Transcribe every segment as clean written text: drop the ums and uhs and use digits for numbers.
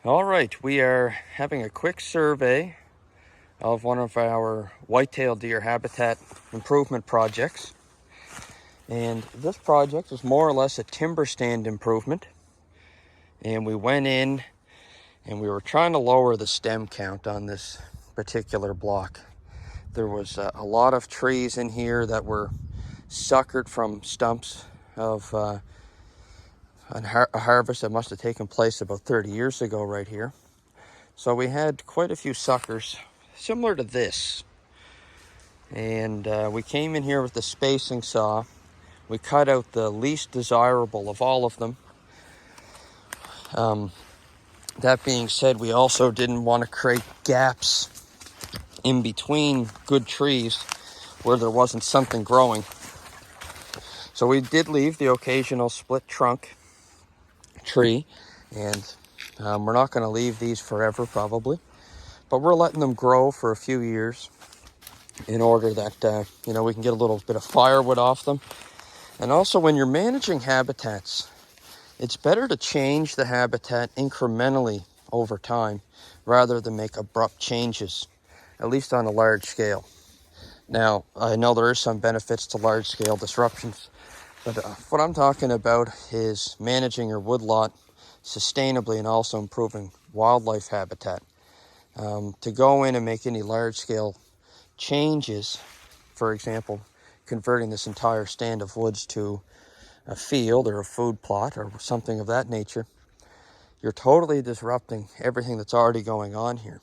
All right, we are having a quick survey of one of our whitetail deer habitat improvement projects. And this project is more or less a timber stand improvement. And we went in and we were trying to lower the stem count on this particular block. There was a lot of trees in here that were suckered from stumps of a harvest that must have taken place about 30 years ago right here. So we had quite a few suckers similar to this. And we came in here with the spacing saw. We cut out the least desirable of all of them. That being said, we also didn't want to create gaps in between good trees where there wasn't something growing. So we did leave the occasional split trunk tree, and we're not going to leave these forever probably, but we're letting them grow for a few years in order that we can get a little bit of firewood off them. And also, when you're managing habitats, it's better to change the habitat incrementally over time rather than make abrupt changes, at least on a large scale. Now, I know there is some benefits to large scale disruptions, but what I'm talking about is managing your woodlot sustainably and also improving wildlife habitat. To go in and make any large scale changes, for example, converting this entire stand of woods to a field or a food plot or something of that nature, you're totally disrupting everything that's already going on here.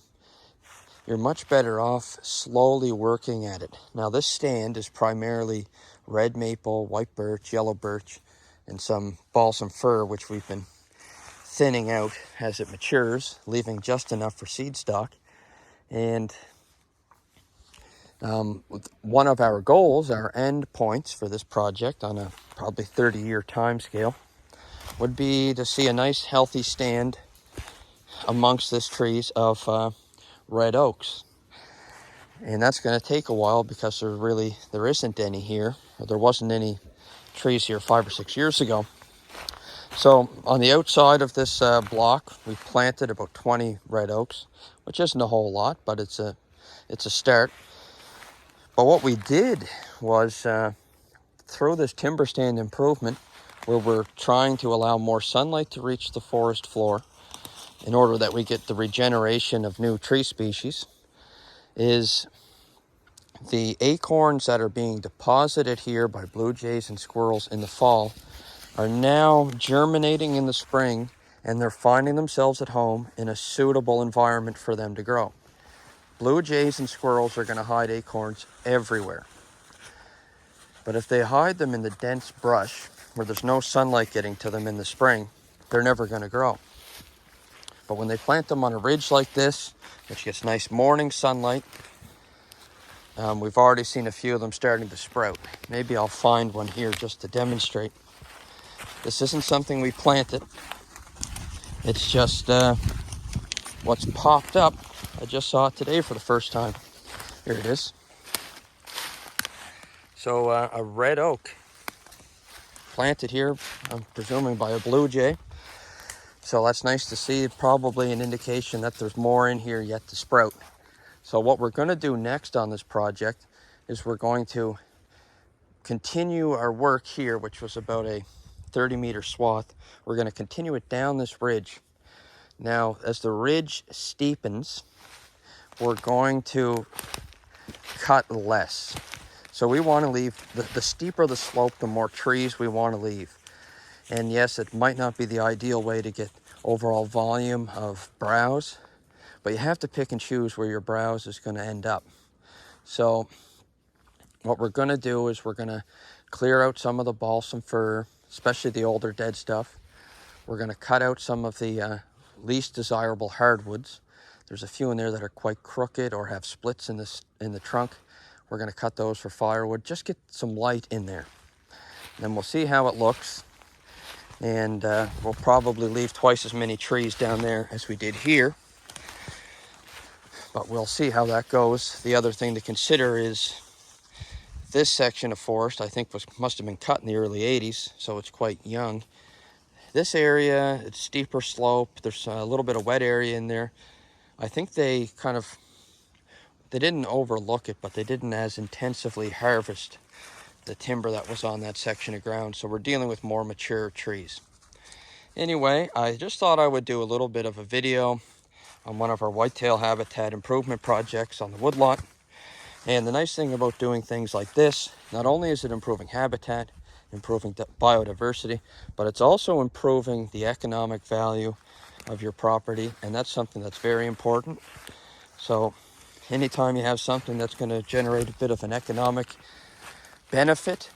You're much better off slowly working at it. Now, this stand is primarily red maple, white birch, yellow birch, and some balsam fir, which we've been thinning out as it matures, leaving just enough for seed stock. And one of our goals, our end points for this project on a probably 30-year time scale, would be to see a nice healthy stand amongst this trees of red oaks. And that's going to take a while because there isn't any here, or there wasn't any trees here 5 or 6 years ago. So on the outside of this block, we planted about 20 red oaks, which isn't a whole lot, but it's a start. But what we did was through this timber stand improvement, where we're trying to allow more sunlight to reach the forest floor in order that we get the regeneration of new tree species, is the acorns that are being deposited here by blue jays and squirrels in the fall are now germinating in the spring, and they're finding themselves at home in a suitable environment for them to grow. Blue jays and squirrels are going to hide acorns everywhere. But if they hide them in the dense brush where there's no sunlight getting to them in the spring, they're never going to grow. But when they plant them on a ridge like this, which gets nice morning sunlight, we've already seen a few of them starting to sprout. Maybe I'll find one here just to demonstrate. This isn't something we planted. It's just what's popped up. I just saw it today for the first time. Here it is. So a red oak planted here, I'm presuming by a blue jay. So that's nice to see. Probably an indication that there's more in here yet to sprout. So what we're going to do next on this project is we're going to continue our work here, which was about a 30-meter swath. We're going to continue it down this ridge. Now, as the ridge steepens, we're going to cut less. So we want to leave, the steeper the slope, the more trees we want to leave. And yes, it might not be the ideal way to get overall volume of browse, but you have to pick and choose where your browse is going to end up. So what we're going to do is we're going to clear out some of the balsam fir, especially the older dead stuff. We're going to cut out some of the least desirable hardwoods. There's a few in there that are quite crooked or have splits in the trunk. We're going to cut those for firewood. Just get some light in there. And then we'll see how it looks. And we'll probably leave twice as many trees down there as we did here. But we'll see how that goes. The other thing to consider is this section of forest, I think must have been cut in the early 80s, so it's quite young. This area, it's steeper slope. There's a little bit of wet area in there. I think they didn't overlook it, but they didn't as intensively harvest the timber that was on that section of ground. So we're dealing with more mature trees. Anyway, I just thought I would do a little bit of a video on one of our whitetail habitat improvement projects on the woodlot. And the nice thing about doing things like this, not only is it improving habitat, improving biodiversity, but it's also improving the economic value of your property. And that's something that's very important. So anytime you have something that's going to generate a bit of an economic benefit,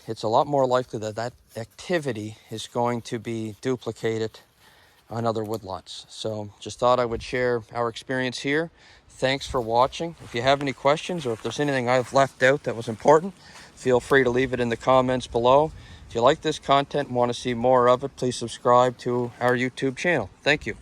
it's a lot more likely that that activity is going to be duplicated on other woodlots. So just thought I would share our experience here. Thanks for watching. If you have any questions or if there's anything I've left out that was important, feel free to leave it in the comments below. If you like this content and want to see more of it, please subscribe to our YouTube channel. Thank you.